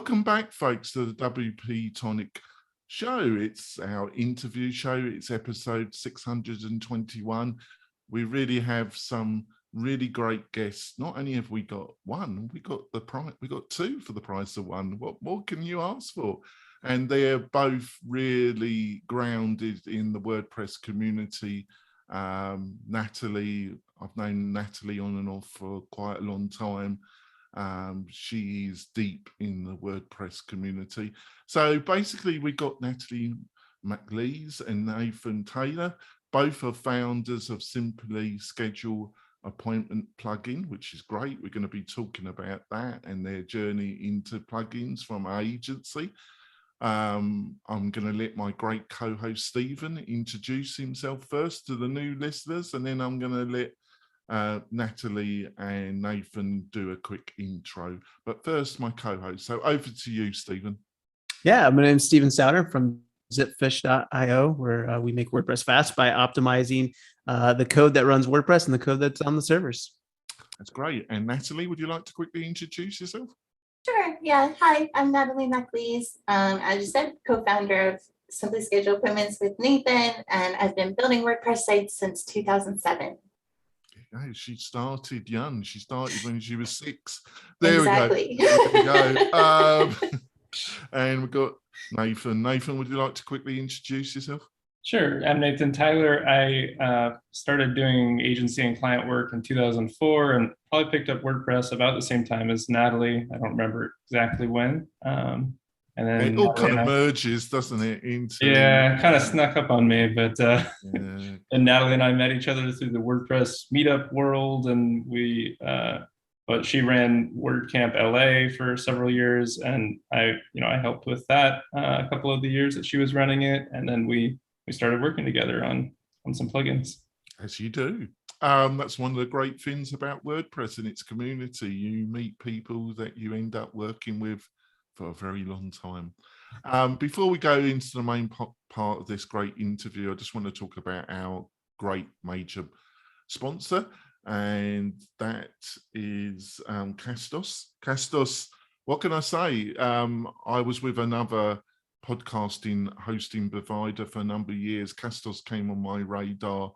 Welcome back, folks, to the WP-Tonic show. It's our interview show. It's episode 621. We really have some really great guests. Not only have we got one, we got two for the price of one. What more can you ask for? And they're both really grounded in the WordPress community. Natalie, I've known Natalie on and off for quite a long time. She's deep in the WordPress community. So basically we got Natalie MacLees and Nathan Taylor. Both are founders of Simply Schedule Appointment plugin, which is great. We're going to be talking about that and their journey into plugins from our agency. I'm going to let my great co-host Stephen introduce himself first to the new listeners, and then I'm going to let Natalie and Nathan do a quick intro. But first, my co-host. So over to you, Stephen. Yeah, my name is Stephen Souter from zipfish.io, where we make WordPress fast by optimizing the code that runs WordPress and the code that's on the servers. That's great. And Natalie, would you like to quickly introduce yourself? Sure. Yeah. Hi, I'm Natalie MacLees. As you said, co-founder of Simply Schedule Appointments with Nathan, and I've been building WordPress sites since 2007. She started young. She started when she was 6. There exactly. we go. There we go. And we've got Nathan. Nathan, would you like to quickly introduce yourself? Sure. I'm Nathan Tyler. I started doing agency and client work in 2004 and probably picked up WordPress about the same time as Natalie. I don't remember exactly when. And then it all kind of merges, doesn't it? Yeah, kind of snuck up on me, but and Natalie and I met each other through the WordPress meetup world, and but she ran WordCamp LA for several years, and I helped with that a couple of the years that she was running it, and then we started working together on some plugins. As you do. That's one of the great things about WordPress and its community. You meet people that you end up working with for a very long time. Before we go into the main part of this great interview, I just want to talk about our great major sponsor, and that is Castos. Castos, what can I say? I was with another podcasting hosting provider for a number of years. Castos came on my radar.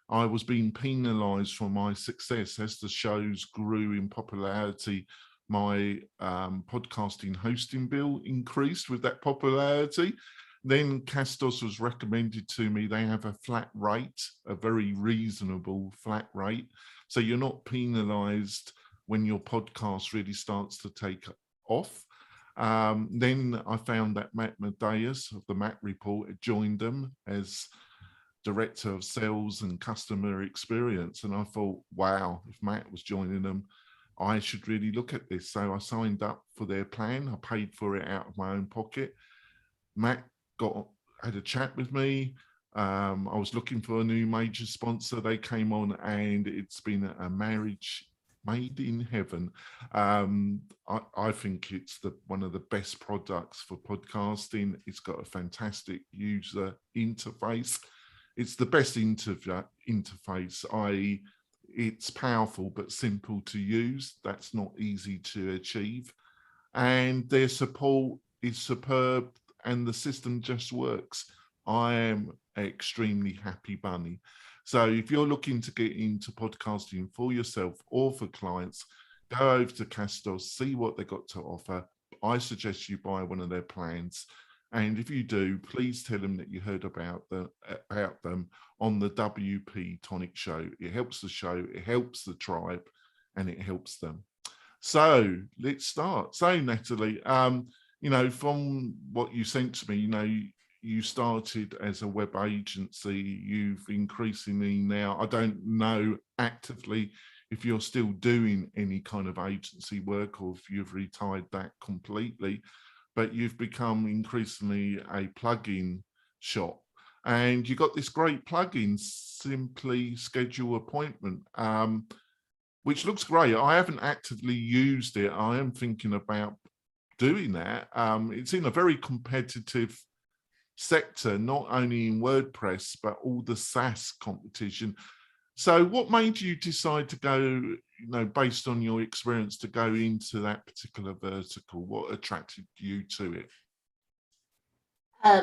I was being penalized for my success as the shows grew in popularity. My podcasting hosting bill increased with that popularity. Then Castos was recommended to me. They have a flat rate, a very reasonable flat rate. So you're not penalized when your podcast really starts to take off. Then I found that Matt Medeiros of the Matt Report had joined them as Director of Sales and Customer Experience. And I thought, wow, if Matt was joining them, I should really look at this. So I signed up for their plan. I paid for it out of my own pocket. Matt had a chat with me. I was looking for a new major sponsor. They came on, and it's been a marriage made in heaven. I think it's one of the best products for podcasting. It's got a fantastic user interface. It's the best interface, i.e., it's powerful but simple to use. That's not easy to achieve. And their support is superb, and the system just works. I am an extremely happy bunny. So if you're looking to get into podcasting for yourself or for clients, go over to Castos, see what they've got to offer. I suggest you buy one of their plans. And if you do, please tell them that you heard about them on the WP-Tonic show. It helps the show, it helps the tribe, and it helps them. So let's start. So Natalie, from what you sent to me, you started as a web agency. You've increasingly now, I don't know actively if you're still doing any kind of agency work or if you've retired that completely, but you've become increasingly a plugin shop. And you got this great plugin, Simply Schedule Appointment, which looks great. I haven't actively used it. I am thinking about doing that. It's in a very competitive sector, not only in WordPress, but all the SaaS competition. So what made you decide to go based on your experience, to go into that particular vertical? What attracted you to it?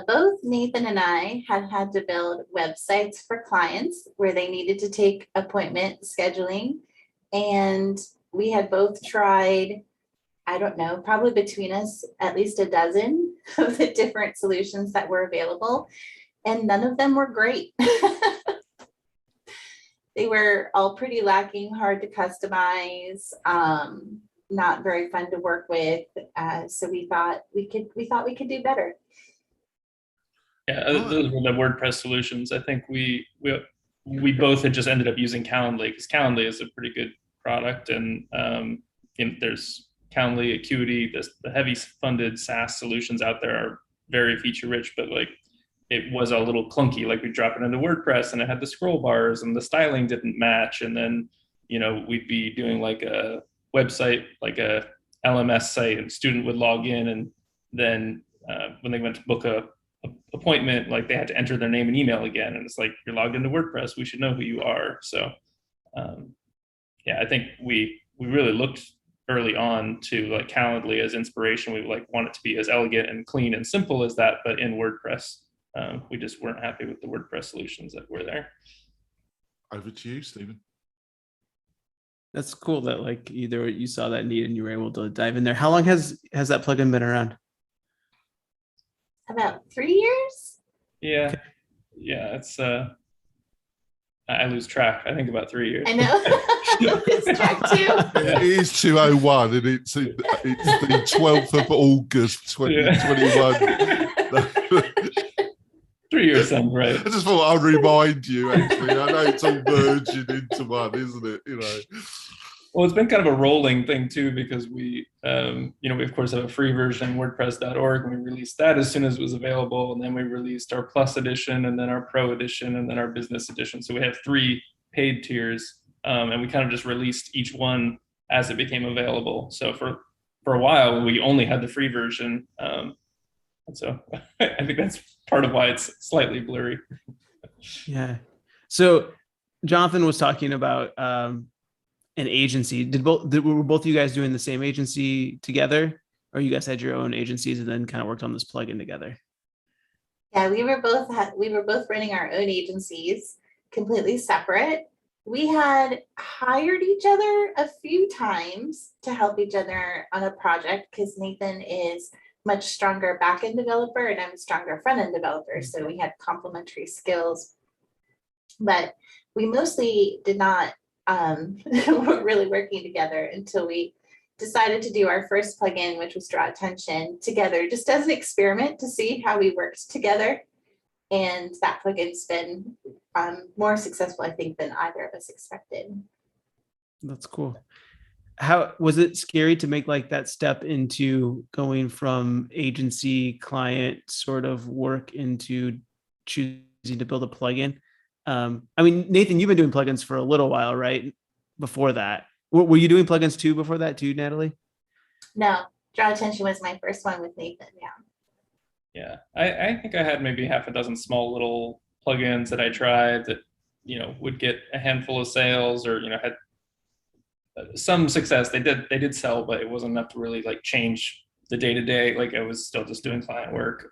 Both Nathan and I had to build websites for clients where they needed to take appointment scheduling. And we had both tried, I don't know, probably between us, at least a dozen of the different solutions that were available. And none of them were great. They were all pretty lacking, hard to customize, not very fun to work with. So we thought we could do better. Yeah, those were the WordPress solutions. I think we both had just ended up using Calendly, because Calendly is a pretty good product, and there's Calendly, Acuity, the heavy funded SaaS solutions out there are very feature rich, but like it was a little clunky. Like we drop it into WordPress and it had the scroll bars and the styling didn't match, and then we'd be doing like a website, like a LMS site, and student would log in, and then when they went to book a appointment, like they had to enter their name and email again, and it's like, you're logged into WordPress, we should know who you are. So yeah, I think we really looked early on to like Calendly as inspiration. We like want it to be as elegant and clean and simple as that, but in WordPress. We just weren't happy with the WordPress solutions that were there. Over to you, Stephen. That's cool that like either you saw that need and you were able to dive in there. How long has that plugin been around? About 3 years. Yeah. Okay. Yeah, it's I lose track. I think about 3 years. I know. It's track too. It is 201, and it's the 12th of August 2021. 3 years sounds right. I just thought I'd remind you, actually. I know it's all merging into one, isn't it? Well, it's been kind of a rolling thing too, because we of course have a free version, WordPress.org, and we released that as soon as it was available. And then we released our Plus edition, and then our Pro edition, and then our Business edition. So we have 3 paid tiers, and we kind of just released each one as it became available. So for a while, we only had the free version. And so I think that's part of why it's slightly blurry. Yeah. So Jonathan was talking about an agency. Were both of you guys doing the same agency together, or you guys had your own agencies and then kind of worked on this plugin together? Yeah, we were both running our own agencies, completely separate. We had hired each other a few times to help each other on a project, because Nathan is much stronger back-end developer and I'm a stronger front-end developer. So we had complementary skills, but we mostly did not really working together until we decided to do our first plugin, which was Draw Attention, together, just as an experiment to see how we worked together. And that plugin's been more successful, I think, than either of us expected. That's cool. How was it scary to make like that step into going from agency client sort of work into choosing to build a plugin? I mean, Nathan, you've been doing plugins for a little while, right? Before that, were you doing plugins too before that too, Natalie? No, Draw Attention was my first one with Nathan. Yeah, I think I had maybe half a dozen small little plugins that I tried that would get a handful of sales, or had some success. They did sell, but it wasn't enough to really like change the day-to-day. Like I was still just doing client work.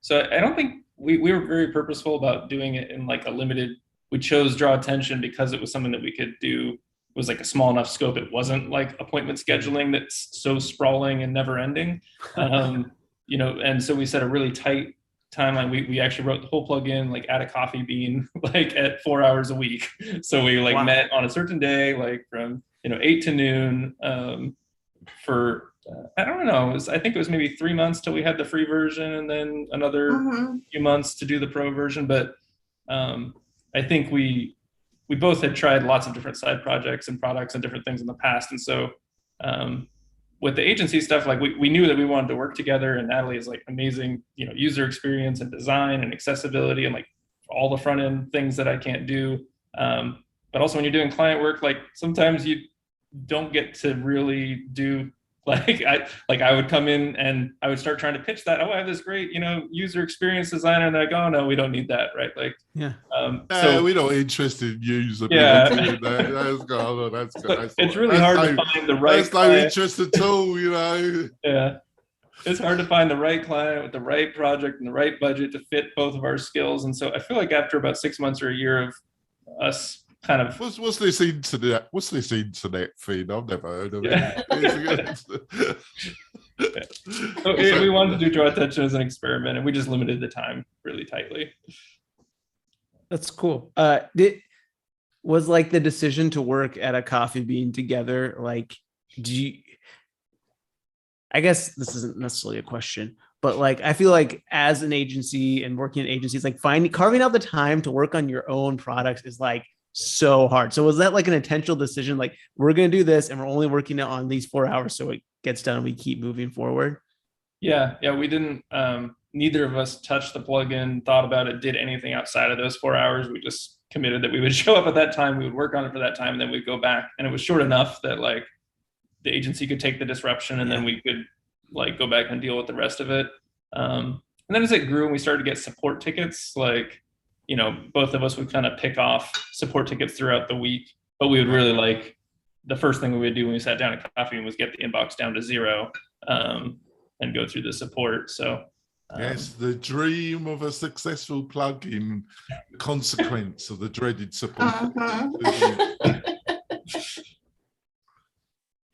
So I don't think we were very purposeful about doing it in like a limited. We chose Draw Attention because it was something that we could do. It was like a small enough scope. It wasn't like appointment scheduling that's so sprawling and never ending. And so we set a really tight timeline. We actually wrote the whole plugin like at a coffee bean, like at 4 hours a week. So we like met on a certain day, like from 8 to noon for I don't know. I think it was maybe 3 months till we had the free version, and then another few months to do the pro version. But I think we both had tried lots of different side projects and products and different things in the past, and so with the agency stuff, like we knew that we wanted to work together, and Natalie is like amazing, user experience and design and accessibility and like all the front end things that I can't do. But also when you're doing client work, like sometimes you don't get to really do I would come in and I would start trying to pitch that. Oh, I have this great, user experience designer, and they're like, oh no, we don't need that, right? Yeah. So we're not interested in user. Yeah. That's good. That's good. It's really hard to find the right. That's no interest at all, Yeah. It's hard to find the right client with the right project and the right budget to fit both of our skills. And so I feel like after about 6 months or a year of us kind of what's this internet thing? I've never heard of it. So we wanted to do draw attention as an experiment, and we just limited the time really tightly. That's cool. Was like the decision to work at a coffee bean together, like, I guess this isn't necessarily a question, but like, I feel like as an agency and working in agencies, like carving out the time to work on your own products is like so hard. So was that like an intentional decision? Like, we're going to do this and we're only working on these 4 hours so it gets done and we keep moving forward? Yeah. We didn't, neither of us touched the plugin, thought about it, did anything outside of those 4 hours. We just committed that we would show up at that time, we would work on it for that time, and then we'd go back. And it was short enough that like the agency could take the disruption, and then we could like go back and deal with the rest of it. And then as it grew and we started to get support tickets, like, both of us would kind of pick off support tickets throughout the week, but we would really like, the first thing we would do when we sat down at coffee was get the inbox down to 0, and go through the support. So yes, the dream of a successful plugin, the consequence of the dreaded support.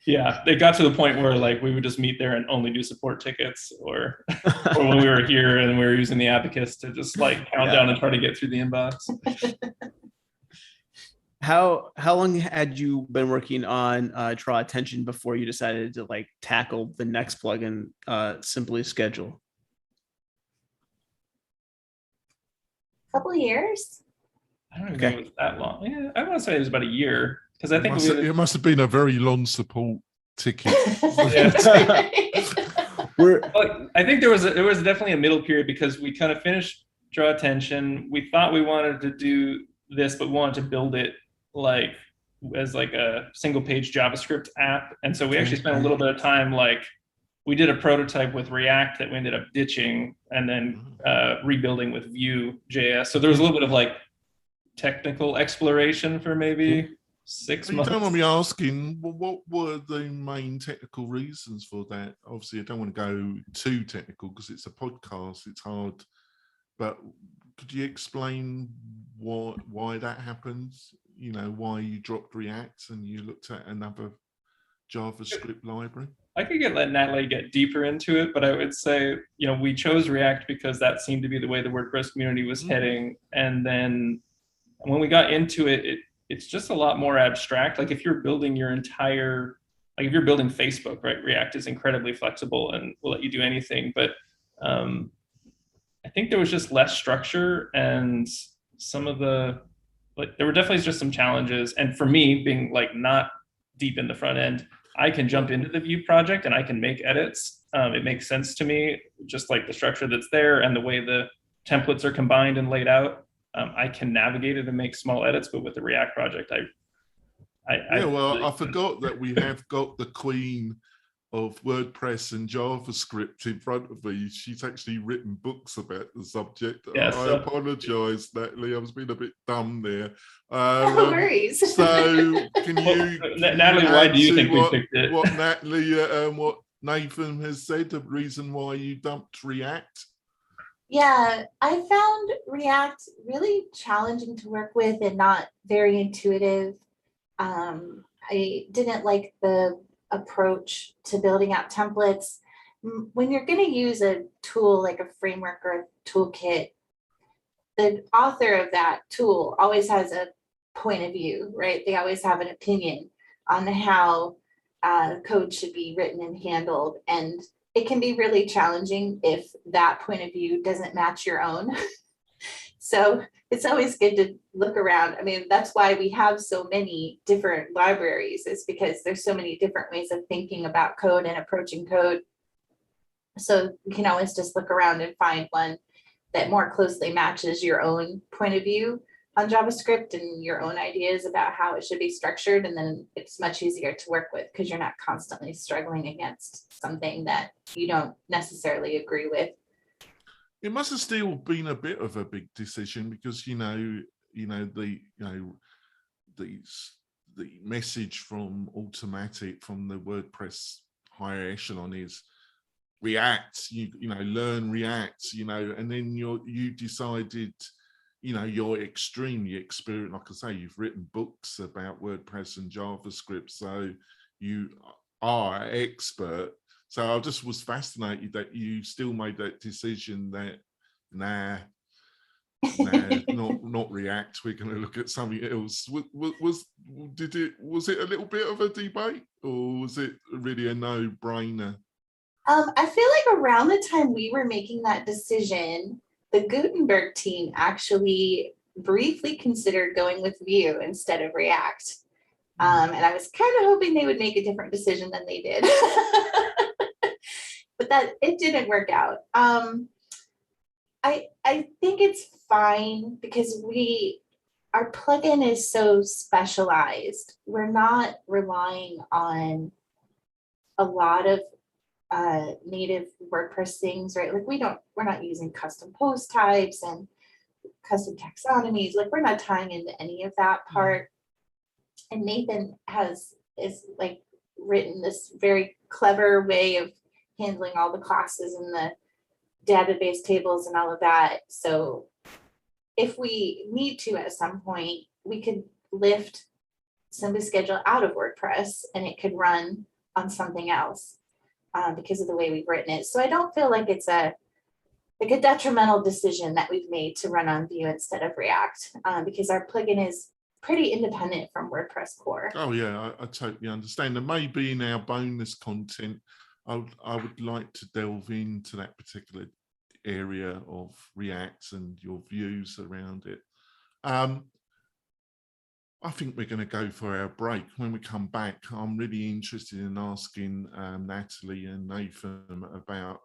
Yeah, it got to the point where like we would just meet there and only do support tickets, or when we were here and we were using the abacus to just like count down and try to get through the inbox. How long had you been working on Draw Attention before you decided to like tackle the next plugin, Simply Schedule? Couple of years. I don't even think it was that long. Yeah, I want to say it was about a year, because I think it must have been a very long support ticket. I think there was definitely a middle period, because we kind of finished Draw Attention. We thought we wanted to do this, but we wanted to build it like as like a single page JavaScript app. And so we actually spent a little bit of time, like we did a prototype with React that we ended up ditching and then rebuilding with Vue.js. So there was a little bit of like technical exploration for maybe 6 months. You don't want me asking, what were the main technical reasons for that? Obviously, I don't want to go too technical because it's a podcast, it's hard. But could you explain why that happens? Why you dropped React and you looked at another JavaScript library? I could let Natalie get deeper into it, but I would say, we chose React because that seemed to be the way the WordPress community was heading. And then when we got into it, it's just a lot more abstract. Like if you're building your entire, like if you're building Facebook, right? React is incredibly flexible and will let you do anything. But I think there was just less structure, and some of the, like there were definitely just some challenges. And for me, being like not deep in the front end, I can jump into the Vue project and I can make edits. It makes sense to me, just like the structure that's there and the way the templates are combined and laid out. I can navigate it and make small edits, but with the React project, I forgot that we have got the queen of WordPress and JavaScript in front of me. She's actually written books about the subject. Yes, I apologize, Natalie. I was being a bit dumb there. No worries. So can you, Natalie, why do you think we picked it? What Natalie, what Nathan has said, the reason why you dumped React? Yeah, I found React really challenging to work with and not very intuitive. I didn't like the approach to building out templates. When you're going to use a tool like a framework or a toolkit, the author of that tool always has a point of view, right? They always have an opinion on how code should be written and handled. And it can be really challenging if that point of view doesn't match your own. So it's always good to look around. I mean, that's why we have so many different libraries, is because there's so many different ways of thinking about code and approaching code. So you can always just look around and find one that more closely matches your own point of view. on JavaScript and your own ideas about how it should be structured. And then it's much easier to work with because you're not constantly struggling against something that you don't necessarily agree with. It must have still been a bit of a big decision because, the message from Automatic, from the WordPress higher echelon is React, learn React, and then you decided, you're extremely experienced. Like I say, you've written books about WordPress and JavaScript, so you are an expert. So I just was fascinated that you still made that decision that, not React, we're going to look at something else. Was it a little bit of a debate, or was it really a no-brainer? I feel like around the time we were making that decision, the Gutenberg team actually briefly considered going with Vue instead of React. And I was kind of hoping they would make a different decision than they did. But that it didn't work out. I think it's fine because our plugin is so specialized. We're not relying on a lot of native WordPress things, right? Like we're not using custom post types and custom taxonomies. Like we're not tying into any of that part. And Nathan is like written this very clever way of handling all the classes and the database tables and all of that. So if we need to at some point, we could lift Simba Schedule out of WordPress and it could run on something else because of the way we've written it. So I don't feel like it's a detrimental decision that we've made to run on Vue instead of React because our plugin is pretty independent from WordPress core. Oh yeah, I totally understand. And maybe in our bonus content, I would like to delve into that particular area of React and your views around it. I think we're going to go for our break. When we come back, I'm really interested in asking Natalie and Nathan about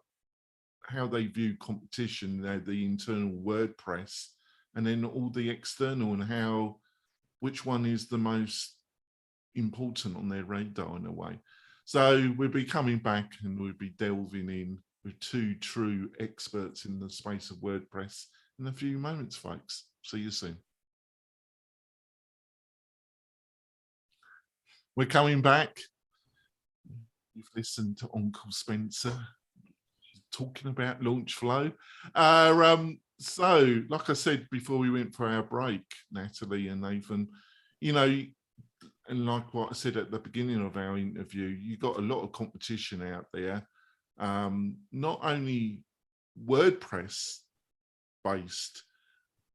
how they view competition, the internal WordPress, and then all the external, and which one is the most important on their radar in a way. So we'll be coming back and we'll be delving in with two true experts in the space of WordPress in a few moments, folks. See you soon. We're coming back. You've listened to Uncle Spencer talking about launch flow. So, like I said before we went for our break, Natalie and Nathan, and like what I said at the beginning of our interview, you got a lot of competition out there, not only WordPress based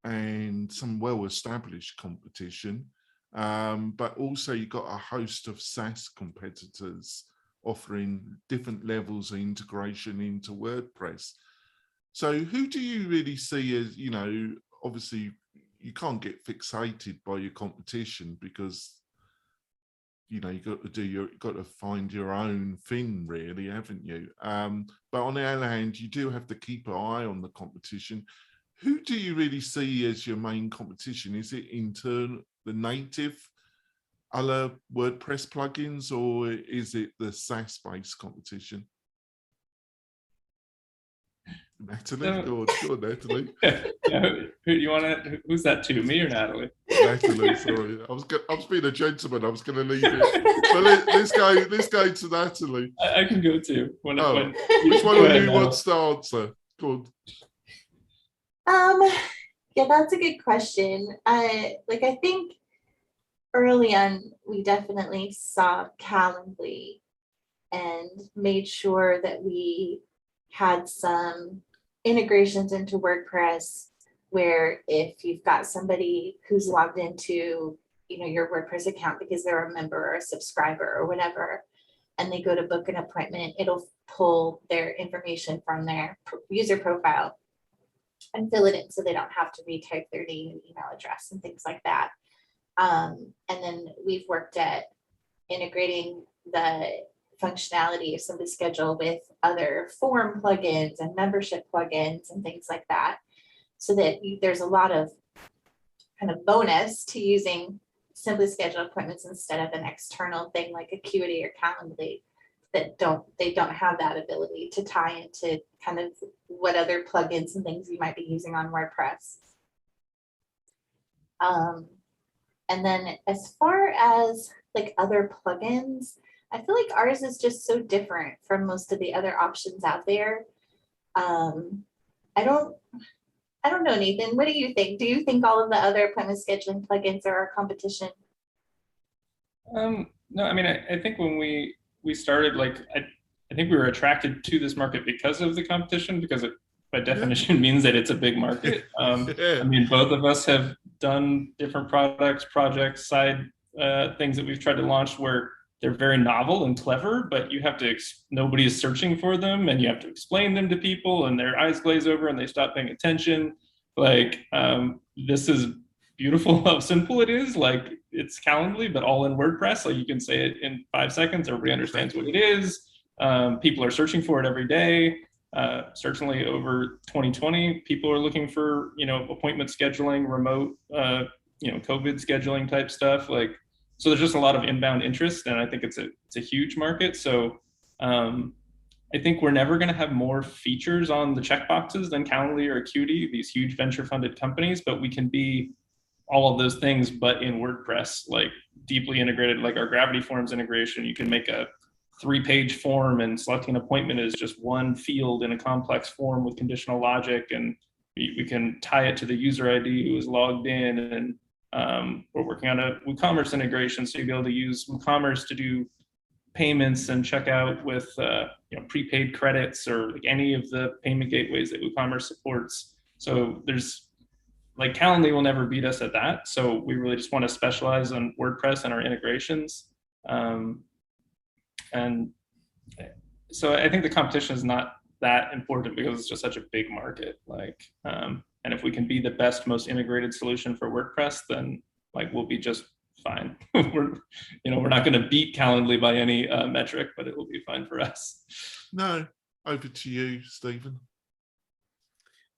and some well-established competition, but also you got a host of SaaS competitors offering different levels of integration into WordPress. So who do you really see as, obviously you can't get fixated by your competition because you've got to find your own thing, really, haven't you? But on the other hand, you do have to keep an eye on the competition. Who do you really see as your main competition? Is it the native other WordPress plugins, or is it the SaaS-based competition? Natalie, go on, Natalie. Who's that to? Me or Natalie? Natalie, sorry. I was being a gentleman. I was going to leave it. But let's go to Natalie. I can go too. Which one of you wants to answer? Go on. Yeah, that's a good question. I think early on, we definitely saw Calendly and made sure that we had some integrations into WordPress where if you've got somebody who's logged into your WordPress account because they're a member or a subscriber or whatever, and they go to book an appointment, it'll pull their information from their user profile and fill it in so they don't have to retype their name and email address and things like that. And then we've worked at integrating the functionality of Simba Schedule with other form plugins and membership plugins and things like that, so that there's a lot of kind of bonus to using Simply Scheduled appointments instead of an external thing like Acuity or Calendly that they don't have that ability to tie into kind of what other plugins and things you might be using on WordPress. And then as far as like other plugins, I feel like ours is just so different from most of the other options out there. I don't know, Nathan, what do you think? Do you think all of the other appointment scheduling plugins are our competition? No, I mean, I think when we started, like, I think we were attracted to this market because of the competition, because it by definition means that it's a big market. I mean, both of us have done different projects, side things that we've tried to launch where they're very novel and clever, but you have to, nobody is searching for them, and you have to explain them to people, and their eyes glaze over and they stop paying attention. Like, this is beautiful how simple it is. Like, it's Calendly, but all in WordPress. Like, you can say it in 5 seconds, everybody understands what it is. People are searching for it every day. Certainly over 2020, people are looking for, appointment scheduling, remote, COVID scheduling type stuff. Like, so there's just a lot of inbound interest, and I think it's a huge market. So I think we're never going to have more features on the checkboxes than Calendly or Acuity, these huge venture funded companies, but we can be all of those things, but in WordPress, like deeply integrated, like our Gravity Forms integration. You can make a 3-page form, and selecting an appointment is just one field in a complex form with conditional logic, and we can tie it to the user ID who is logged in. And we're working on a WooCommerce integration, so you'll be able to use WooCommerce to do payments and check out with prepaid credits or like any of the payment gateways that WooCommerce supports. So there's, like, Calendly will never beat us at that. So we really just want to specialize on WordPress and our integrations. And so I think the competition is not that important because it's just such a big market. Like, and if we can be the best, most integrated solution for WordPress, then like we'll be just fine. we're not going to beat Calendly by any metric, but it will be fine for us. No, over to you, Stephen.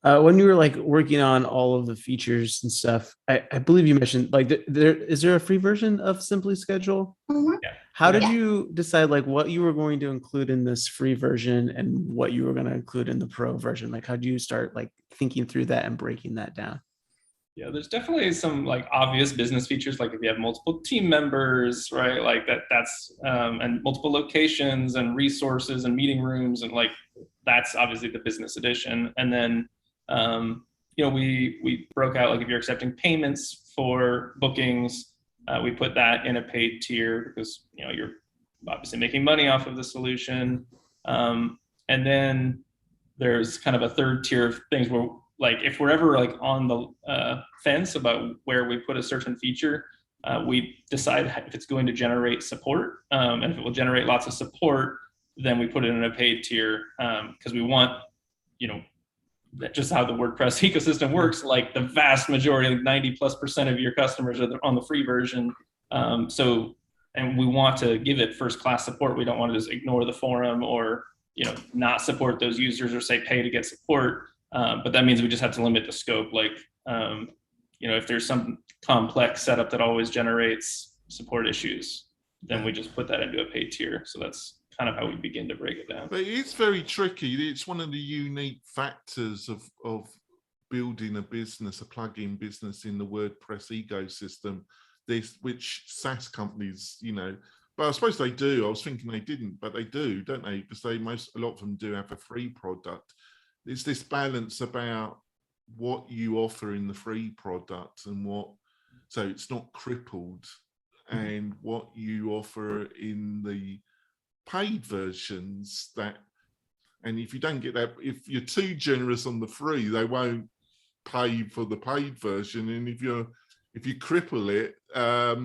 When you were like working on all of the features and stuff, I believe you mentioned like is there a free version of Simply Schedule? Mm-hmm. Yeah. How did you decide like what you were going to include in this free version and what you were going to include in the pro version? Like, how did you start like thinking through that and breaking that down? Yeah, there's definitely some like obvious business features, like if you have multiple team members, right? Like that's and multiple locations and resources and meeting rooms, and like that's obviously the business edition. And then we broke out, like if you're accepting payments for bookings, we put that in a paid tier because you're obviously making money off of the solution. And then there's kind of a third tier of things where, like, if we're ever like on the fence about where we put a certain feature, we decide if it's going to generate support, and if it will generate lots of support, then we put it in a paid tier, because we want, just how the WordPress ecosystem works. Like the vast majority, like 90+% of your customers are on the free version. And we want to give it first-class support. We don't want to just ignore the forum or not support those users or say pay to get support. But that means we just have to limit the scope. Like, if there's some complex setup that always generates support issues, then we just put that into a paid tier. So that's kind of how we begin to break it down. But it's very tricky. It's one of the unique factors of building a business, a plugin business in the WordPress ecosystem, which SaaS companies, but I suppose they do. I was thinking they didn't, but they do, don't they? Because a lot of them do have a free product. It's this balance about what you offer in the free product and so it's not crippled, and what you offer in the paid versions and if you don't get that, if you're too generous on the free, they won't pay for the paid version. And if you cripple it,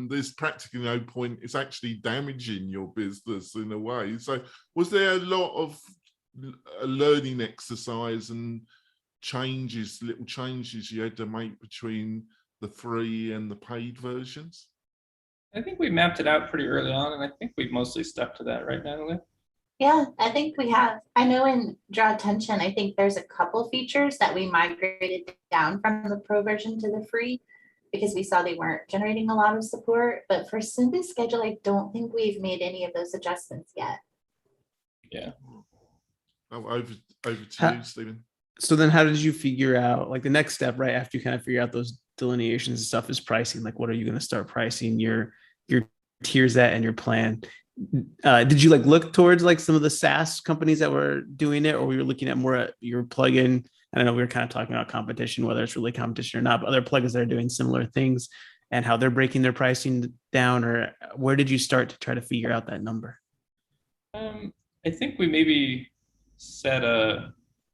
there's practically no point. It's actually damaging your business in a way. So was there a lot of a learning exercise and little changes you had to make between the free and the paid versions? I think we mapped it out pretty early on, and I think we've mostly stuck to that, right, Natalie? Yeah, I think we have. I know in Draw Attention, I think there's a couple features that we migrated down from the pro version to the free. because we saw they weren't generating a lot of support. But for Simply Schedule, I don't think we've made any of those adjustments yet. Yeah. Oh, over to you, Stephen. So then how did you figure out, like, the next step, right, after you kind of figure out those delineations and stuff, is pricing? Like, what are you going to start pricing your tiers at and your plan? Did you like look towards like some of the SaaS companies that were doing it, or were you looking at more at your plugin? I don't know, we were kind of talking about competition, whether it's really competition or not, but other plugins that are doing similar things and how they're breaking their pricing down, or where did you start to try to figure out that number? I think we maybe set a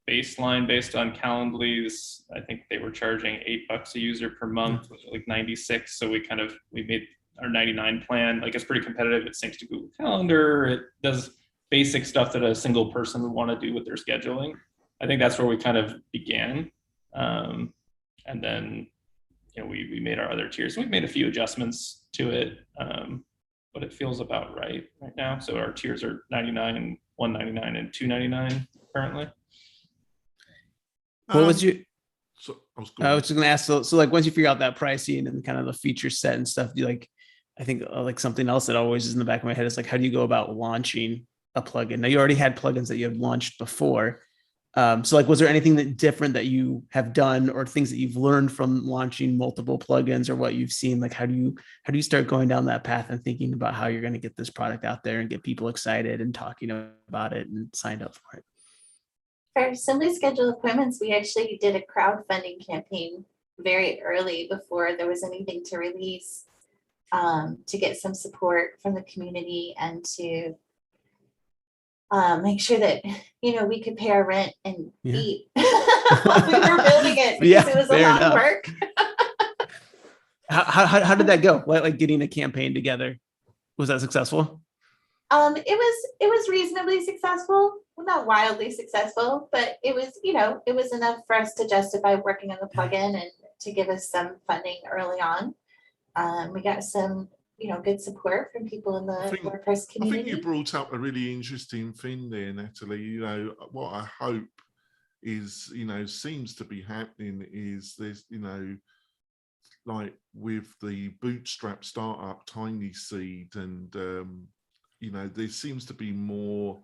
baseline based on Calendly's. I think they were charging $8 a user per month, which was like 96. So we made our 99 plan. Like, it's pretty competitive. It syncs to Google Calendar. It does basic stuff that a single person would want to do with their scheduling. I think that's where we kind of began. And then, we made our other tiers. We've made a few adjustments to it, but it feels about right now. So our tiers are 99, 199, and 299 currently. What was your? So I was just going to ask. So like, once you figure out that pricing and kind of the feature set and stuff, do you like? I think like something else that always is in the back of my head is like, how do you go about launching a plugin? Now, you already had plugins that you had launched before. So like, was there anything that different that you have done, or things that you've learned from launching multiple plugins, or what you've seen? Like, how do you start going down that path and thinking about how you're going to get this product out there and get people excited and talking about it and signed up for it? For Simply Schedule appointments, we actually did a crowdfunding campaign very early before there was anything to release, to get some support from the community and to make sure that we could pay our rent and eat while we were building it, because it was a lot of work. How did that go? Like getting a campaign together, was that successful? It was reasonably successful. Well, not wildly successful, but it was enough for us to justify working on the plugin and to give us some funding early on. We got some good support from people in the WordPress community. I think you brought up a really interesting thing there, Natalie. What I hope is, seems to be happening is there's, like with the bootstrap startup Tiny Seed, and there seems to be more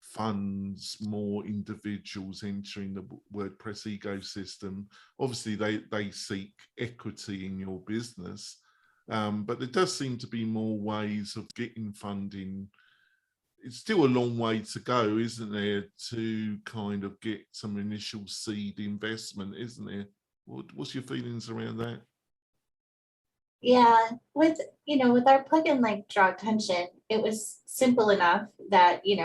funds, more individuals entering the WordPress ecosystem. Obviously, they seek equity in your business. But there does seem to be more ways of getting funding. It's still a long way to go, isn't there, to kind of get some initial seed investment, isn't there? What's your feelings around that? Yeah, with our plugin like Draw Attention, it was simple enough that in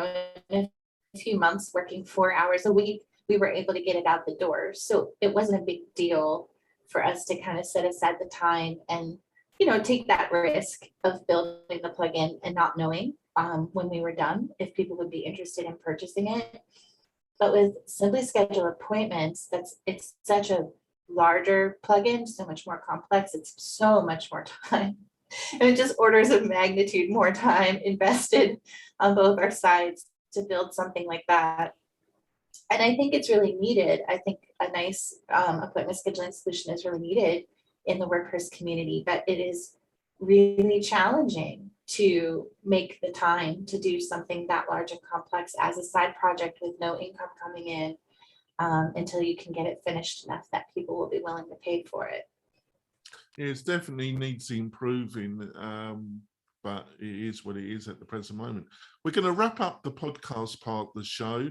a few months, working 4 hours a week, we were able to get it out the door. So it wasn't a big deal for us to kind of set aside the time and take that risk of building the plugin and not knowing when we were done if people would be interested in purchasing it. But with Simply Schedule appointments, it's such a larger plugin, so much more complex. It's so much more time, and it just orders of magnitude more time invested on both our sides to build something like that. And I think it's really needed. I think a nice appointment scheduling solution is really needed in the WordPress community, but it is really challenging to make the time to do something that large and complex as a side project with no income coming in until you can get it finished enough that people will be willing to pay for it. Yeah, it definitely needs improving, but it is what it is at the present moment. We're going to wrap up the podcast part of the show.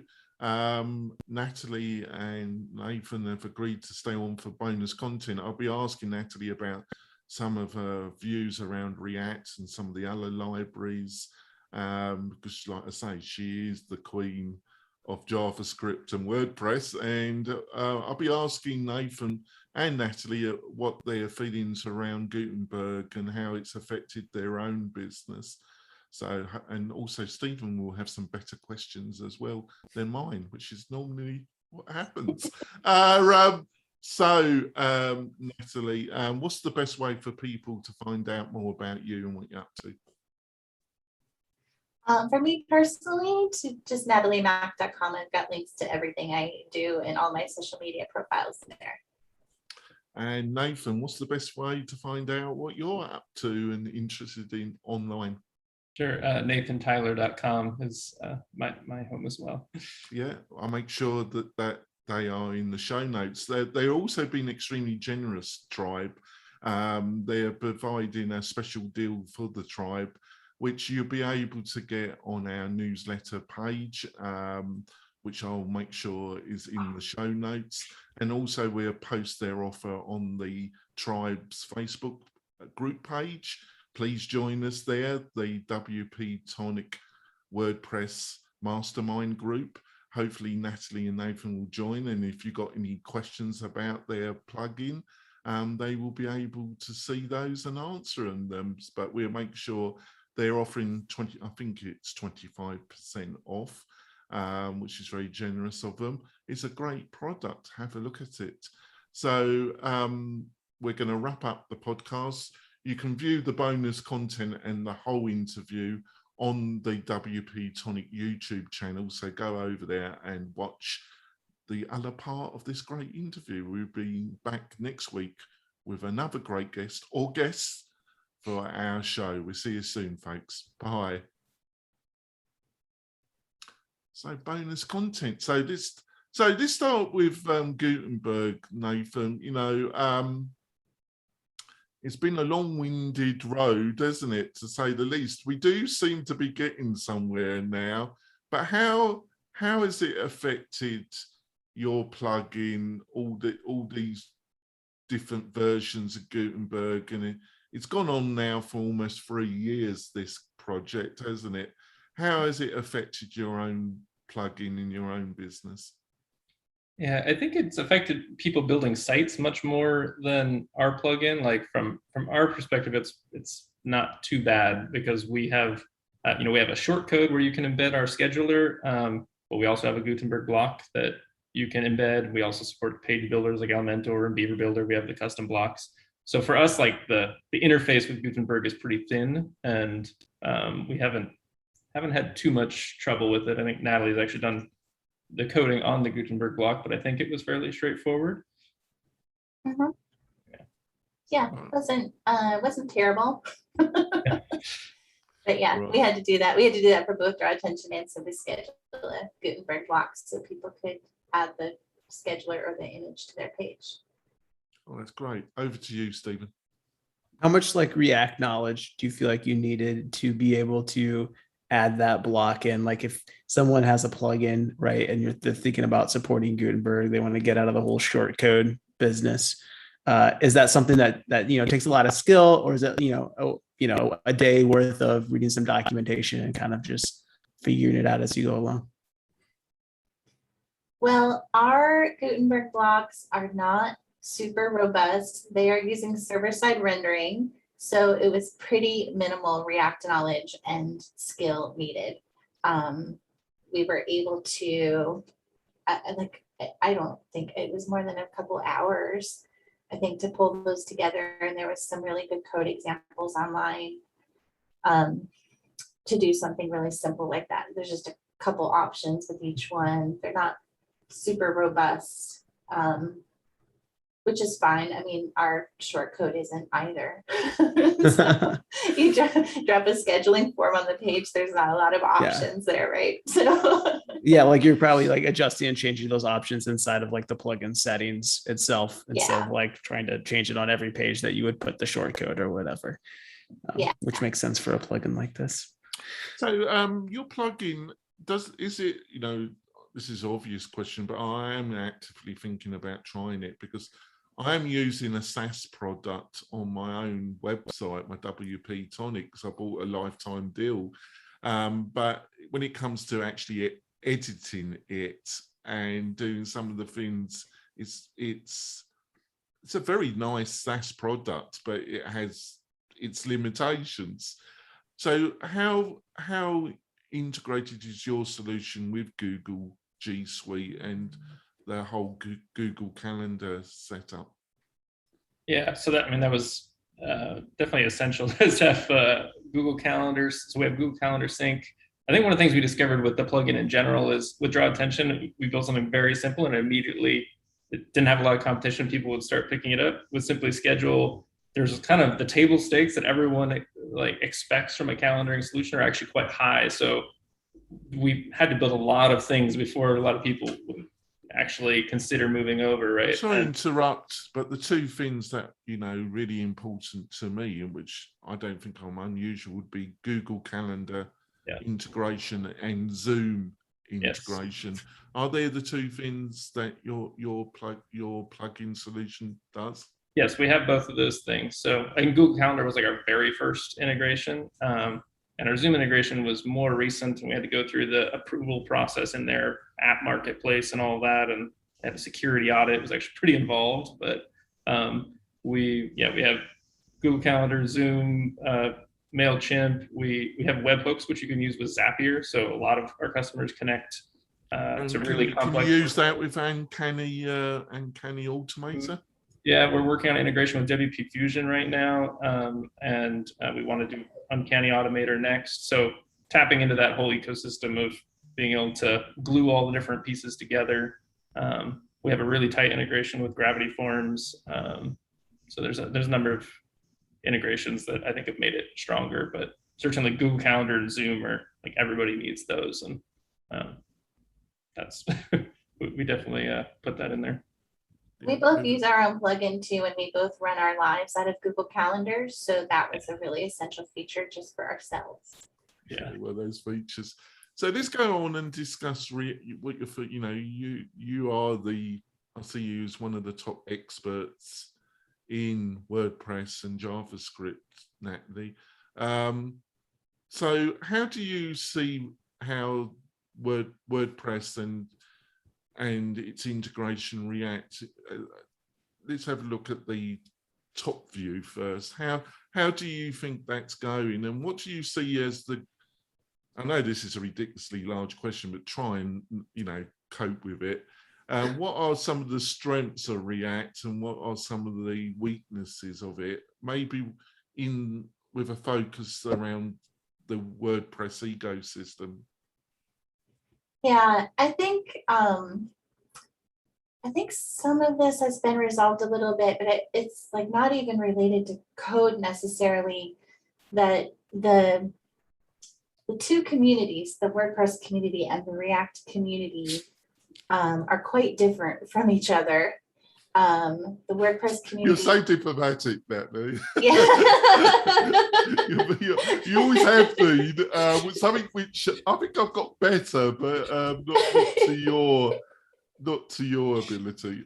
Natalie and Nathan have agreed to stay on for bonus content. I'll be asking Natalie about some of her views around React and some of the other libraries, because like I say, she is the queen of JavaScript and WordPress, and I'll be asking Nathan and Natalie what their feelings around Gutenberg and how it's affected their own business. So, and also Stephen will have some better questions as well than mine, which is normally what happens. Natalie, what's the best way for people to find out more about you and what you're up to? For me personally, to just nataliemac.com. I've got links to everything I do and all my social media profiles in there. And Nathan, what's the best way to find out what you're up to and interested in online? Sure. NathanTyler.com is my home as well. Yeah, I'll make sure that they are in the show notes. They're also been extremely generous, Tribe. They're providing a special deal for the Tribe, which you'll be able to get on our newsletter page, which I'll make sure is in the show notes. And also we'll post their offer on the Tribe's Facebook group page. Please join us there, the WP-Tonic WordPress Mastermind group. Hopefully Natalie and Nathan will join. And if you've got any questions about their plugin, they will be able to see those and answer them. But we'll make sure they're offering 20, I think it's 25% off, which is very generous of them. It's a great product. Have a look at it. So we're going to wrap up the podcast. You can view the bonus content and the whole interview on the WP-Tonic YouTube channel. So go over there and watch the other part of this great interview. We'll be back next week with another great guest or guests for our show. We'll see you soon, folks. Bye. So bonus content. So this start with Gutenberg, Nathan. You know, it's been a long-winded road, hasn't it, to say the least. We do seem to be getting somewhere now, but how has it affected your plugin, all these different versions of Gutenberg? And it's gone on now for almost 3 years, this project, hasn't it? How has it affected your own plugin in your own business? Yeah, I think it's affected people building sites much more than our plugin. Like from our perspective, it's not too bad because we have we have a short code where you can embed our scheduler, but we also have a Gutenberg block that you can embed. We also support page builders like Elementor and Beaver Builder. We have the custom blocks. So for us, like the interface with Gutenberg is pretty thin, and we haven't had too much trouble with it. I think Natalie's actually done the coding on the Gutenberg block, but I think it was fairly straightforward. Mm-hmm. Yeah, it wasn't terrible. Yeah. But yeah, Right. we had to do that. We had to do that for both draw attention and so we schedule a Gutenberg blocks so people could add the scheduler or the image to their page. Oh, that's great. Over to you, Stephen. How much like React knowledge do you feel like you needed to be able to add that block in? Like if someone has a plugin, right, and they're thinking about supporting Gutenberg, they want to get out of the whole short code business. Is that something that takes a lot of skill, or is it a day worth of reading some documentation and kind of just figuring it out as you go along? Well, our Gutenberg blocks are not super robust. They are using server-side rendering. So it was pretty minimal React knowledge and skill needed. We were able to, I don't think it was more than a couple hours, I think, to pull those together. And there was some really good code examples online to do something really simple like that. There's just a couple options with each one. They're not super robust. Which is fine. I mean, our short code isn't either. So you drop a scheduling form on the page, there's not a lot of options there, right? So yeah, like you're probably like adjusting and changing those options inside of like the plugin settings itself instead of like trying to change it on every page that you would put the short code or whatever. Which makes sense for a plugin like this. So your plugin, is it, this is an obvious question, but I am actively thinking about trying it because I am using a SaaS product on my own website, my WP-Tonic, because I bought a lifetime deal. But when it comes to actually editing it and doing some of the things, it's a very nice SaaS product, but it has its limitations. So how integrated is your solution with Google G Suite and the whole Google Calendar setup? Yeah, so that was definitely essential to have Google Calendars. So we have Google Calendar Sync. I think one of the things we discovered with the plugin in general is with Draw Attention, we built something very simple and it immediately it didn't have a lot of competition, people would start picking it up. With Simply Schedule, there's kind of the table stakes that everyone like expects from a calendaring solution are actually quite high. So we had to build a lot of things before a lot of people would actually consider moving over, right? Sorry to interrupt, but the two things that, you know, really important to me, and which I don't think I'm unusual, would be Google Calendar integration and Zoom integration. Yes. Are they the two things that your plugin solution does? Yes, we have both of those things. So I think Google Calendar was like our very first integration. And our Zoom integration was more recent, and we had to go through the approval process in their app marketplace and all that, and had a security audit. It was actually pretty involved, but we have Google Calendar, Zoom, MailChimp. We have webhooks, which you can use with Zapier. So a lot of our customers connect to really complex. Can you use that with Uncanny Automator? Yeah, we're working on integration with WP Fusion right now, and we want to do Uncanny Automator next. So tapping into that whole ecosystem of being able to glue all the different pieces together. We have a really tight integration with Gravity Forms. So there's a number of integrations that I think have made it stronger, but certainly Google Calendar and Zoom are like, everybody needs those, and that's we definitely put that in there. We both use our own plugin too, and we both run our lives out of Google Calendar. So that was a really essential feature just for ourselves. Yeah, well, those features. So let's go on and discuss what your, you know, you are I see you as one of the top experts in WordPress and JavaScript, Natalie. So how do you see how WordPress and its integration react? Let's have a look at the top view first. How do you think that's going, and what do you see as I know this is a ridiculously large question, but try and, you know, cope with it. What are some of the strengths of React, and what are some of the weaknesses of it? Maybe with a focus around the WordPress ecosystem. Yeah, I think some of this has been resolved a little bit, but it's like not even related to code necessarily. That the two communities, the WordPress community and the React community, are quite different from each other. The WordPress community. You're so diplomatic, Natalie. Yeah. you always have been. With something which I think I've got better, but not to your ability.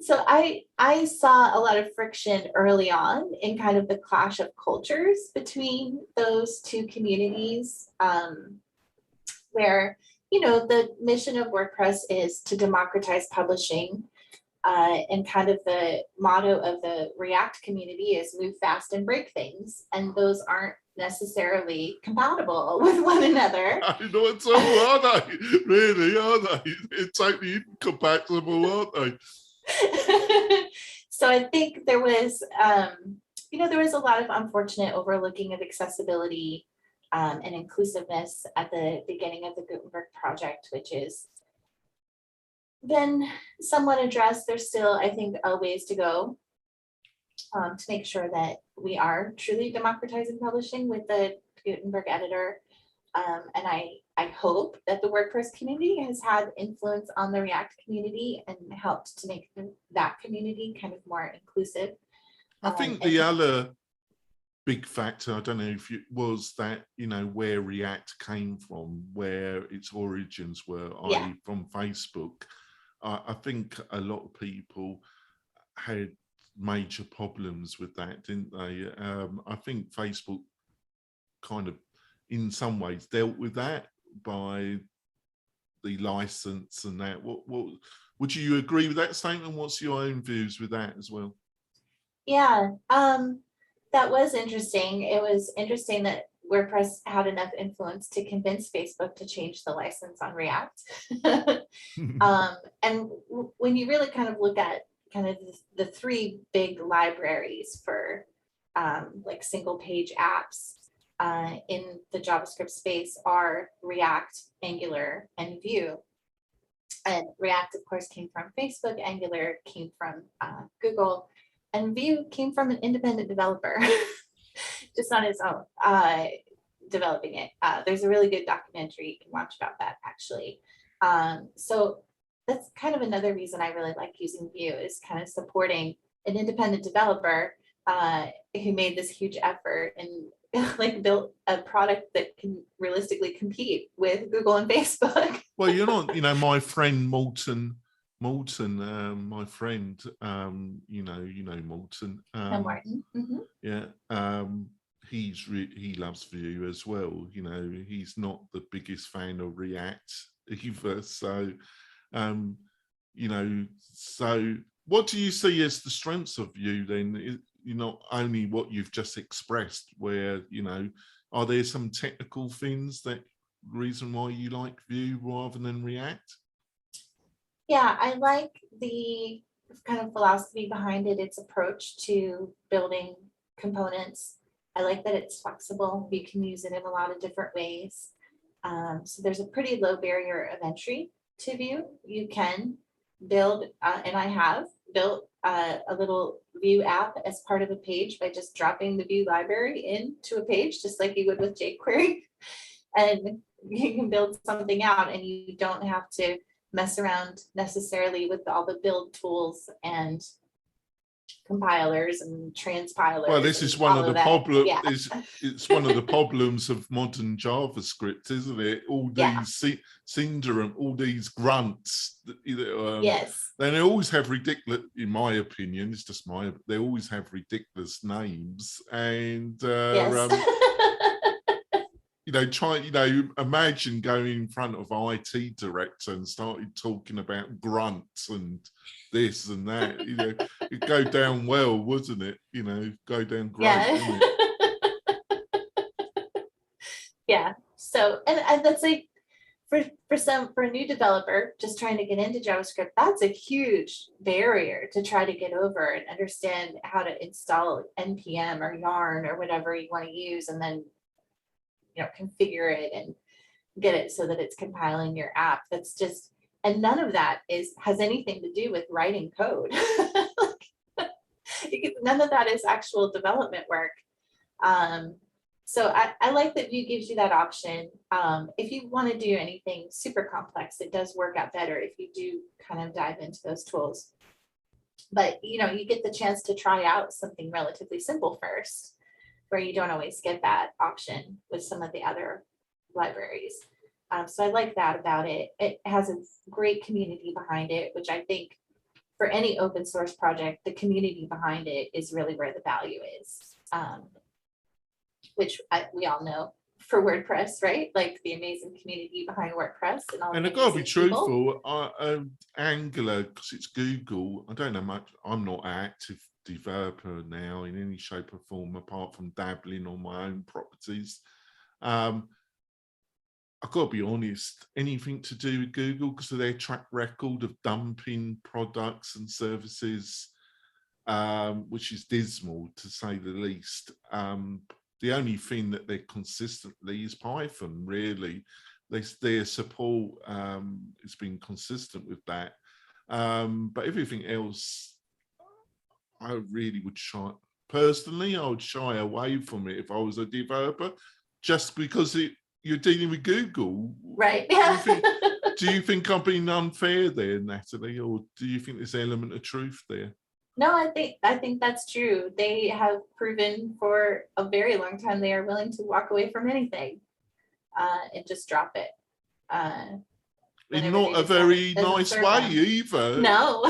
So I saw a lot of friction early on in kind of the clash of cultures between those two communities, where, you know, the mission of WordPress is to democratize publishing, and kind of the motto of the React community is move fast and break things, and those aren't necessarily compatible with one another. I know it's so, are they? Really, are they? It's totally incompatible, aren't they? So I think there was, you know, there was a lot of unfortunate overlooking of accessibility and inclusiveness at the beginning of the Gutenberg project, which is been somewhat addressed. There's still, I think, a ways to go to make sure that we are truly democratizing publishing with the Gutenberg editor. And I hope that the WordPress community has had influence on the React community and helped to make that community kind of more inclusive. I think the other big factor, I don't know if it was that, you know, where React came from, where its origins were, i.e. from Facebook. I think a lot of people had major problems with that, didn't they? I think Facebook kind of, in some ways, dealt with that by the license and that. What would you agree with that statement? What's your own views with that as well? Yeah, that was interesting. It was interesting that WordPress had enough influence to convince Facebook to change the license on React. And when you really kind of look at kind of the three big libraries for like single page apps, in the JavaScript space are React, Angular, and Vue. And React, of course, came from Facebook, Angular came from Google, and Vue came from an independent developer, just on his own, developing it. There's a really good documentary you can watch about that, actually. So that's kind of another reason I really like using Vue, is kind of supporting an independent developer who made this huge effort and like built a product that can realistically compete with Google and Facebook. Well, you're not, my friend Moulton, my friend, you know Moulton. Martin. Mm-hmm. Yeah. He loves Vue as well. He's not the biggest fan of React either. So, so what do you see as the strengths of Vue then? Not only what you've just expressed, where, are there some technical things that reason why you like Vue rather than React? Yeah, I like the kind of philosophy behind it, its approach to building components. I like that it's flexible. You can use it in a lot of different ways. So there's a pretty low barrier of entry to Vue. You can build, and I have built a little Vue app as part of a page by just dropping the Vue library into a page, just like you would with jQuery. And you can build something out, and you don't have to mess around necessarily with all the build tools and compilers and transpilers. Well, this is one of the problems. Yeah. It's one of the problems of modern JavaScript, isn't it? All these syndrome, all these grunts. Yes. Then they always have ridiculous, in my opinion, it's just they always have ridiculous names, and imagine going in front of IT director and started talking about grunts and this and that. It'd go down well, wouldn't it? Go down great. Yeah. Yeah. So, and that's like for a new developer just trying to get into JavaScript, that's a huge barrier to try to get over and understand how to install NPM or Yarn or whatever you want to use, and then configure it and get it so that it's compiling your app. That's just, and none of that has anything to do with writing code. None of that is actual development work. So I like that Vue gives you that option. If you want to do anything super complex, it does work out better if you do kind of dive into those tools. But you get the chance to try out something relatively simple first, where you don't always get that option with some of the other libraries. So I like that about it. It has a great community behind it, which I think for any open source project, the community behind it is really where the value is, which we all know for WordPress, right? Like the amazing community behind WordPress. And I've got to be truthful, Angular, because it's Google, I don't know much, I'm not an active developer now in any shape or form, apart from dabbling on my own properties. I've got to be honest, anything to do with Google, because of their track record of dumping products and services, which is dismal to say the least. The only thing that they're consistently is Python, really. Their support has been consistent with that. But everything else, I really would shy. Personally, I would shy away from it if I was a developer, just because you're dealing with Google. Right. Do you think I'm being unfair there, Natalie, or do you think there's an element of truth there? No, I think that's true. They have proven for a very long time they are willing to walk away from anything and just drop it. In not a very nice way either. No.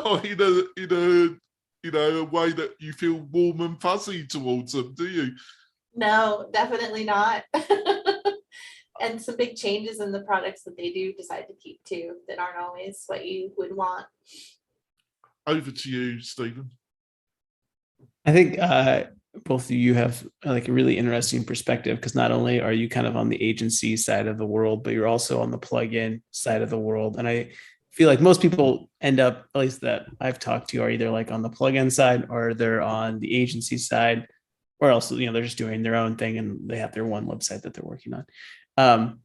in a way that you feel warm and fuzzy towards them, do you? No, definitely not. And some big changes in the products that they do decide to keep too, that aren't always what you would want. Over to you, Stephen. I think both of you have like a really interesting perspective, because not only are you kind of on the agency side of the world, but you're also on the plugin side of the world. And I feel like most people end up, at least that I've talked to, are either like on the plugin side or they're on the agency side. or else, they're just doing their own thing and they have their one website that they're working on.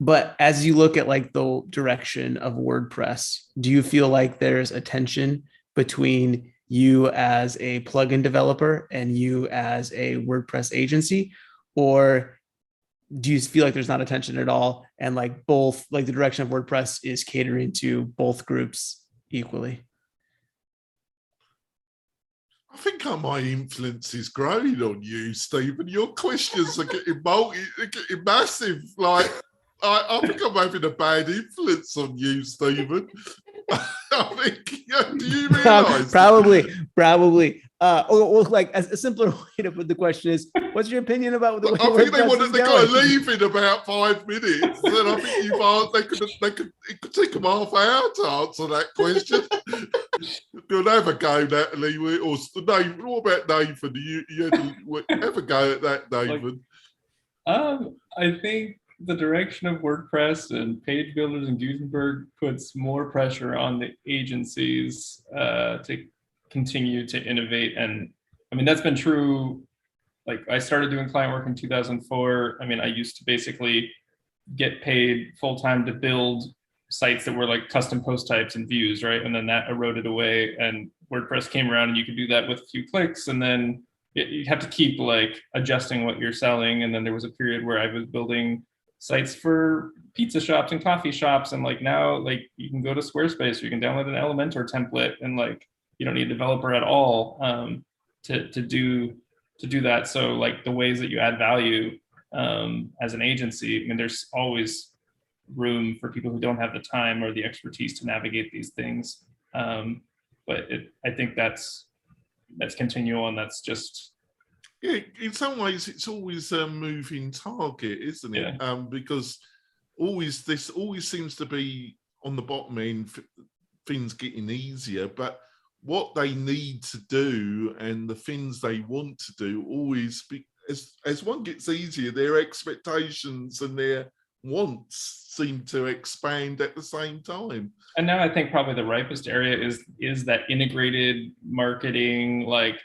But as you look at like the direction of WordPress, do you feel like there's a tension between you as a plugin developer and you as a WordPress agency? Or do you feel like there's not a tension at all? And like both, like the direction of WordPress is catering to both groups equally? I think my influence is growing on you, Stephen. Your questions are getting massive. Like, I think I'm having a bad influence on you, Stephen. I think, do you realise? Probably. Or like a simpler way to put the question is, what's your opinion about the way I think WordPress they've got to leave in about 5 minutes. And I think it could take them half hour to answer that question. You'll have a go, Natalie, or Dave. What about Nathan? You have a go at that, David. I think the direction of WordPress and page builders and Gutenberg puts more pressure on the agencies to continue to innovate. And I mean, that's been true. Like, I started doing client work in 2004. I mean, I used to basically get paid full-time to build sites that were like custom post types and views, right? And then that eroded away, and WordPress came around and you could do that with a few clicks, and then you have to keep like adjusting what you're selling. And then there was a period where I was building sites for pizza shops and coffee shops, and like now, like you can go to Squarespace, or you can download an Elementor template, and like you don't need a developer at all to do that. So like the ways that you add value as an agency, I mean, there's always room for people who don't have the time or the expertise to navigate these things. But I think that's continual, and that's just, yeah, in some ways it's always a moving target, isn't it? Yeah. Because this always seems to be on the bottom end, things getting easier, but what they need to do and the things they want to do always as one gets easier, their expectations and their wants seem to expand at the same time. And now I think probably the ripest area is that integrated marketing. Like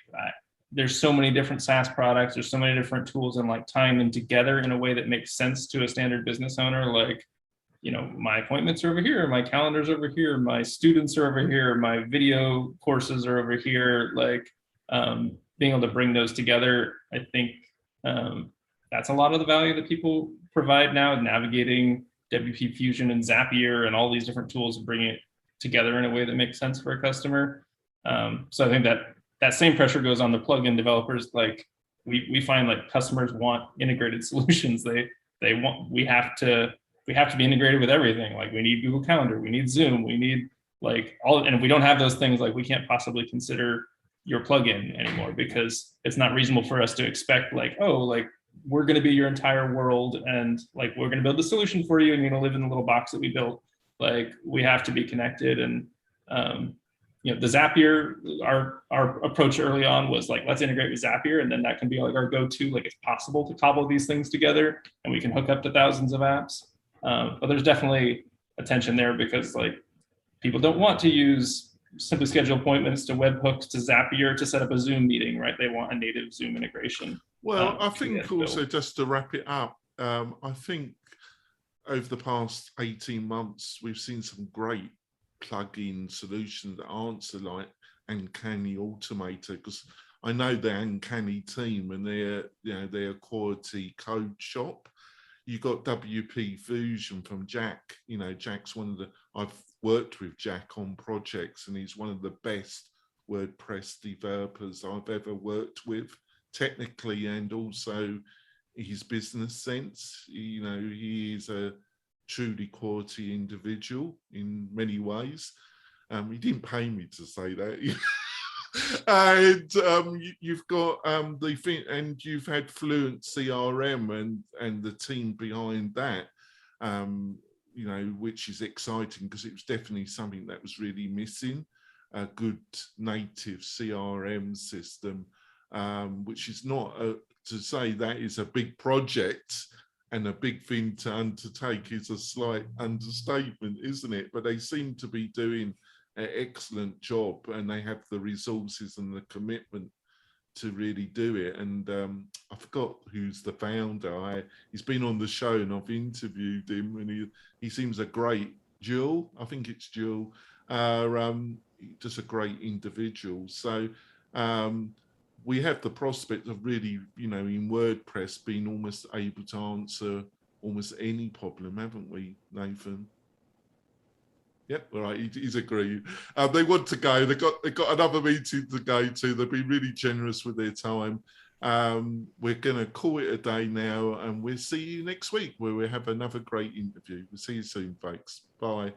there's so many different SaaS products, there's so many different tools, and like tying them together in a way that makes sense to a standard business owner. Like, you know, my appointments are over here, my calendar's over here, my students are over here, my video courses are over here. Like being able to bring those together, I think that's a lot of the value that people provide now, navigating WP Fusion and Zapier and all these different tools, and bring it together in a way that makes sense for a customer. So I think that same pressure goes on the plugin developers. Like we find like customers want integrated solutions. We have to be integrated with everything. Like we need Google Calendar, we need Zoom, we need like all, and if we don't have those things, like we can't possibly consider your plugin anymore, because it's not reasonable for us to expect like, oh, like we're going to be your entire world, and like we're going to build the solution for you, and you're going to live in the little box that we built. Like we have to be connected. And you know, the Zapier, our approach early on was like, let's integrate with Zapier, and then that can be like our go-to. Like it's possible to cobble these things together, and we can hook up to thousands of apps. But there's definitely a tension there, because like people don't want to use simply schedule appointments to webhooks to Zapier to set up a Zoom meeting, right? They want a native Zoom integration. Well, I think also, just to wrap it up, I think over the past 18 months, we've seen some great plug-in solutions that answer like Uncanny Automator, because I know the Uncanny team and they're a quality code shop. You got WP Fusion from Jack. You know, Jack's I've worked with Jack on projects, and he's one of the best WordPress developers I've ever worked with, technically, and also his business sense. You know, he is a truly quality individual in many ways. He didn't pay me to say that. And you've got the thing, and you've had Fluent CRM and the team behind that, you know, which is exciting, because it was definitely something that was really missing, a good native CRM system, which is not to say that is a big project and a big thing to undertake is a slight understatement, isn't it? But they seem to be doing an excellent job, and they have the resources and the commitment to really do it. And I forgot who's the founder. He's been on the show and I've interviewed him, and he seems a great Jill. I think it's Jill. Just a great individual. So we have the prospect of really, you know, in WordPress being almost able to answer almost any problem, haven't we, Nathan? Yep, all right, he's agreed. They want to go. They've got another meeting to go to. They've been really generous with their time. We're going to call it a day now, and we'll see you next week where we have another great interview. We'll see you soon, folks. Bye.